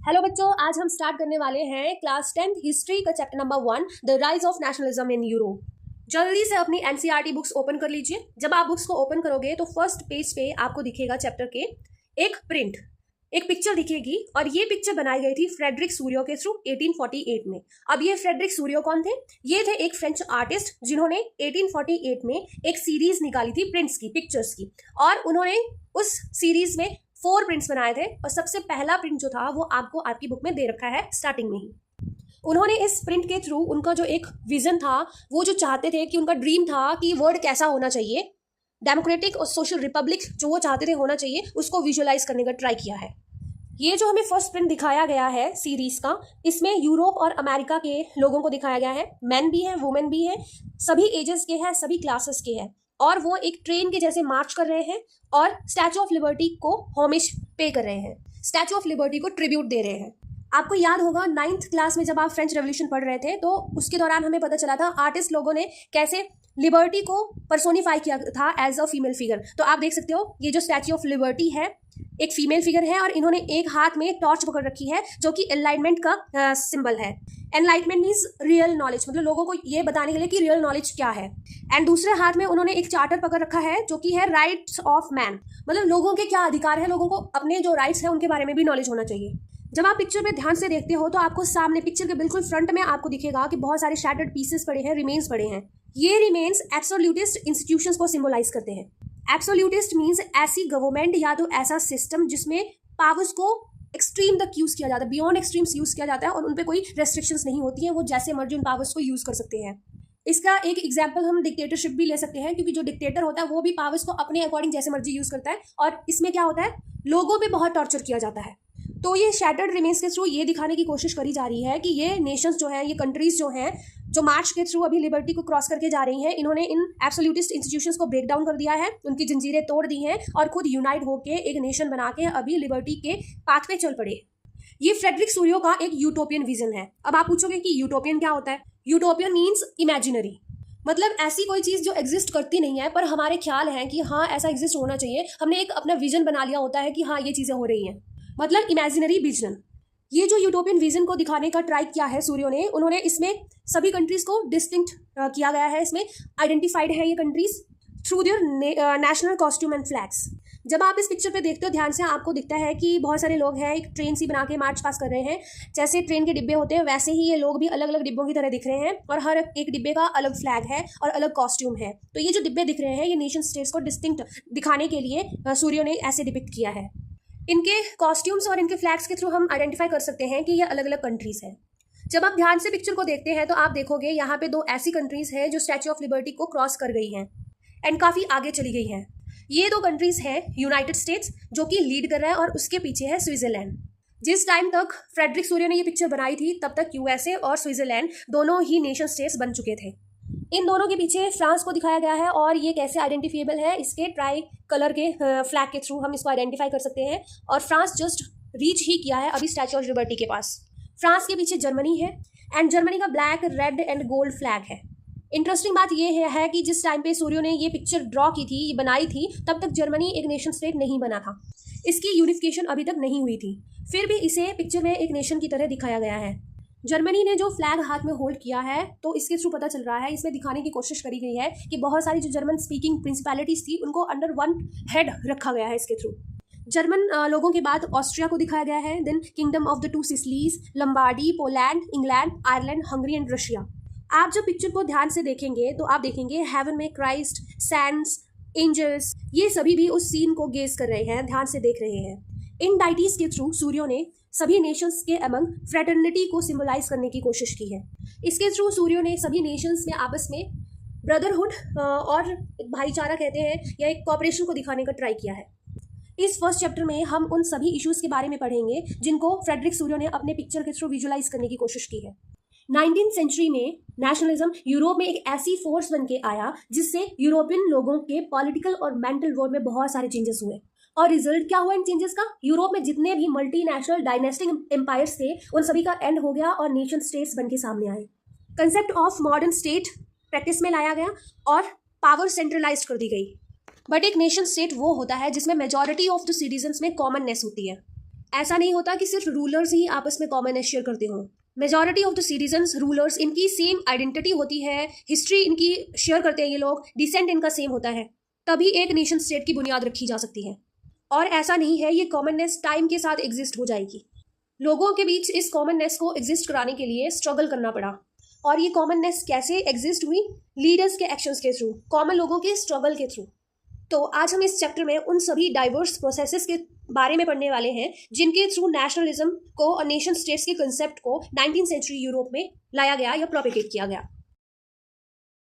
Hello बच्चों, आज हम स्टार्ट करने वाले हैं क्लास 10th हिस्ट्री का chapter number 1 the rise of nationalism in Europe. जल्दी से अपनी एनसीईआरटी बुक्स ओपन कर लीजिए। जब आप बुक्स को ओपन करोगे तो फर्स्ट पेज पे आपको दिखेगा चैप्टर के एक पिक्चर दिखेगी और ये पिक्चर बनाई गई थी फ्रेडरिक सूरियो के थ्रू 1848 में। अब ये फ्रेडरिक सूरियो कौन थे? ये थे एक फ्रेंच आर्टिस्ट जिन्होंने 1848 में एक सीरीज निकाली थी प्रिंट्स की, पिक्चर्स की, और उन्होंने उस सीरीज में 4 प्रिंट्स बनाए थे और सबसे पहला प्रिंट जो था वो आपको आपकी बुक में दे रखा है स्टार्टिंग में ही। उन्होंने इस प्रिंट के थ्रू उनका जो एक विजन था, वो जो चाहते थे कि उनका ड्रीम था कि वर्ल्ड कैसा होना चाहिए, डेमोक्रेटिक और सोशल रिपब्लिक जो वो चाहते थे होना चाहिए, उसको विजुअलाइज करने का ट्राई किया है। ये जो हमें फर्स्ट प्रिंट दिखाया गया है सीरीज का, इसमें यूरोप और अमेरिका के लोगों को दिखाया गया है। मैन भी है, वुमेन भी है, सभी एजेस के हैं, सभी क्लासेस के हैं, और वो एक ट्रेन के जैसे मार्च कर रहे हैं और स्टैचू ऑफ लिबर्टी को होमिज पे कर रहे हैं, स्टैचू ऑफ लिबर्टी को ट्रिब्यूट दे रहे हैं। आपको याद होगा 9th क्लास में जब आप फ्रेंच रेवोल्यूशन पढ़ रहे थे तो उसके दौरान हमें पता चला था आर्टिस्ट लोगों ने कैसे लिबर्टी को पर्सोनिफाई किया था एज अ फीमेल फिगर। तो आप देख सकते हो ये जो स्टैचू ऑफ लिबर्टी है एक फीमेल फिगर है और इन्होंने एक हाथ में टॉर्च पकड़ रखी है जो कि एनलाइटमेंट का सिंबल है। एनलाइटमेंट मीन्स रियल नॉलेज, मतलब लोगों को ये बताने के लिए कि रियल नॉलेज क्या है। एंड दूसरे हाथ में उन्होंने एक चार्टर पकड़ रखा है जो कि है राइट्स ऑफ मैन, मतलब लोगों के क्या अधिकार है, लोगों को अपने जो राइट्स है उनके बारे में भी नॉलेज होना चाहिए। जब आप पिक्चर पे ध्यान से देखते हो तो आपको सामने पिक्चर के बिल्कुल फ्रंट में आपको दिखेगा कि बहुत सारे शैटर्ड पीसेस पड़े हैं, रिमेन्स पड़े हैं। ये रिमेन्स एब्सोल्यूटिस्ट इंस्टीट्यूशंस को सिंबलाइज करते हैं। एब्सोल्यूटिस्ट मीन्स ऐसी गवर्नमेंट या तो ऐसा सिस्टम जिसमें पावर्स को एक्सट्रीम तक यूज किया जाता है, बियॉन्ड एक्सट्रीम्स यूज किया जाता है और उन पे कोई रेस्ट्रिक्शंस नहीं होती है, वो जैसे मर्जी उन पावर्स को यूज कर सकते हैं। इसका एक एग्जाम्पल हम डिक्टेटरशिप भी ले सकते हैं, क्योंकि जो डिक्टेटर होता है वो भी पावर्स को अपने अकॉर्डिंग जैसे मर्जी यूज करता है और इसमें क्या होता है, लोगों पे बहुत टॉर्चर किया जाता है। तो ये शैटर्ड रिमेन्स के थ्रू ये दिखाने की कोशिश करी जा रही है कि ये नेशंस जो हैं, ये कंट्रीज जो हैं, जो मार्च के थ्रू अभी लिबर्टी को क्रॉस करके जा रही हैं, इन्होंने इन एब्सोल्यूटिस्ट इंस्टीट्यूशंस को ब्रेक डाउन कर दिया है, उनकी जंजीरें तोड़ दी हैं और खुद यूनाइट होकर एक नेशन बना के अभी लिबर्टी के पाथ पे चल पड़े। ये फ्रेडरिक सूरियो का एक यूटोपियन विजन है। अब आप पूछोगे कि यूटोपियन क्या होता है? यूटोपियन मीन्स इमेजिनरी, मतलब ऐसी कोई चीज जो एग्जिस्ट करती नहीं है पर हमारे ख्याल है कि हाँ ऐसा एग्जिस्ट होना चाहिए, हमने एक अपना विजन बना लिया होता है कि हाँ ये चीजें हो रही हैं, मतलब इमेजिनरी विजन। ये जो यूटोपियन विजन को दिखाने का ट्राई किया है सूर्यो ने, उन्होंने इसमें सभी कंट्रीज को डिस्टिंक्ट किया गया है, इसमें आइडेंटिफाइड है ये countries through their national costume and flags. जब आप इस पिक्चर पे देखते हो ध्यान से, आपको दिखता है कि बहुत सारे लोग हैं, एक ट्रेन सी बना के मार्च पास कर रहे हैं। जैसे ट्रेन के डिब्बे होते हैं वैसे ही ये लोग भी अलग अलग डिब्बों की तरह दिख रहे हैं और हर एक डिब्बे का अलग फ्लैग है और अलग कॉस्ट्यूम है। तो ये जो डिब्बे दिख रहे हैं ये नेशन स्टेट्स को डिस्टिंक्ट दिखाने के लिए सूर्यो ने ऐसे डिपिक्ट किया है। इनके कॉस्ट्यूम्स और इनके फ्लैग्स के थ्रू हम आइडेंटिफाई कर सकते हैं कि ये अलग अलग कंट्रीज हैं। जब आप ध्यान से पिक्चर को देखते हैं तो आप देखोगे यहाँ पे 2 ऐसी कंट्रीज हैं जो स्टैच्यू ऑफ लिबर्टी को क्रॉस कर गई हैं एंड काफी आगे चली गई हैं। ये 2 कंट्रीज हैं यूनाइटेड स्टेट्स जो कि लीड कर रहा है और उसके पीछे है स्विट्जरलैंड। जिस टाइम तक फ्रेडरिक सूरियो ने ये पिक्चर बनाई थी तब तक यूएसए और स्विट्जरलैंड दोनों ही नेशन स्टेट्स बन चुके थे। इन दोनों के पीछे फ्रांस को दिखाया गया है और ये कैसे आइडेंटिफिएबल है, इसके ट्राई कलर के फ्लैग के थ्रू हम इसको आइडेंटिफाई कर सकते हैं। और फ्रांस जस्ट रीच ही किया है अभी स्टैच्यू ऑफ लिबर्टी के पास। फ्रांस के पीछे जर्मनी है एंड जर्मनी का black, red and gold flag है। इंटरेस्टिंग बात यह है कि जिस टाइम पे सूर्यो ने ये पिक्चर ड्रॉ की थी, ये बनाई थी, तब तक जर्मनी एक नेशन स्टेट नहीं बना था, इसकी यूनिफिकेशन अभी तक नहीं हुई थी। फिर भी इसे पिक्चर में एक नेशन की तरह दिखाया गया है। जर्मनी ने जो फ्लैग हाथ में होल्ड किया है तो इसके थ्रू पता चल रहा है, इसमें दिखाने की कोशिश करी गई है कि बहुत सारी जो जर्मन स्पीकिंग प्रिंसिपैलिटीज थी उनको अंडर वन हेड रखा गया है इसके थ्रू। जर्मन लोगों के बाद ऑस्ट्रिया को दिखाया गया है, then kingdom of the 2 Sicilies, Lombardy, Poland, England, Ireland, Hungary and Russia. आप जब पिक्चर को ध्यान से देखेंगे तो आप देखेंगे हेवन में क्राइस्ट, सैंड्स, एंजल्स, ये सभी भी उस सीन को गेज कर रहे हैं, ध्यान से देख रहे हैं। इन डाइटीज के थ्रू सूर्यो ने सभी नेशंस के अमंग फ्रेटर्निटी को सिंबलाइज करने की कोशिश की है। इसके थ्रू सूर्यो ने सभी नेशंस में आपस में ब्रदरहुड और एक भाईचारा कहते हैं या एक कॉपरेशन को दिखाने का ट्राई किया है। इस फर्स्ट चैप्टर में हम उन सभी इश्यूज के बारे में पढ़ेंगे जिनको फ्रेडरिक सूर्यो ने अपने पिक्चर के थ्रू विजुअलाइज करने की कोशिश की है। 19th सेंचुरी में नेशनलिज्म यूरोप में एक ऐसी फोर्स बन के आया जिससे यूरोपियन लोगों के पॉलिटिकल और मेंटल वर्ल्ड में बहुत सारे चेंजेस हुए। और रिजल्ट क्या हुआ इन चेंजेस का? यूरोप में जितने भी मल्टीनेशनल डायनेस्टिक एम्पायर्स थे उन सभी का एंड हो गया और नेशन स्टेट्स बन के सामने आए। Concept of modern state practice में लाया गया और पावर सेंट्रलाइज कर दी गई। बट एक नेशन स्टेट वो होता है जिसमें मेजॉरिटी ऑफ द सिटीजन्स में कॉमननेस होती है। ऐसा नहीं होता कि सिर्फ रूलर्स ही आपस में कॉमननेस शेयर करते हों। Majority of the citizens, rulers, इनकी सेम आइडेंटिटी होती है, हिस्ट्री इनकी शेयर करते हैं ये लोग, डिसेंट इनका सेम होता है, तभी एक नेशन स्टेट की बुनियाद रखी जा सकती है। और ऐसा नहीं है ये कॉमननेस टाइम के साथ एग्जिस्ट हो जाएगी। लोगों के बीच इस कॉमननेस को एग्जिस्ट कराने के लिए स्ट्रगल करना पड़ा। और ये कॉमननेस कैसे एग्जिस्ट हुई? लीडर्स के एक्शंस के थ्रू, कॉमन लोगों के स्ट्रगल के थ्रू। तो आज हम इस चैप्टर में उन सभी डाइवर्स प्रोसेसेस के बारे में पढ़ने वाले हैं जिनके थ्रू नेशनलिज्म को और नेशन स्टेट्स के कंसेप्ट को 19th सेंचुरी यूरोप में लाया गया या प्रोपेगेट किया गया।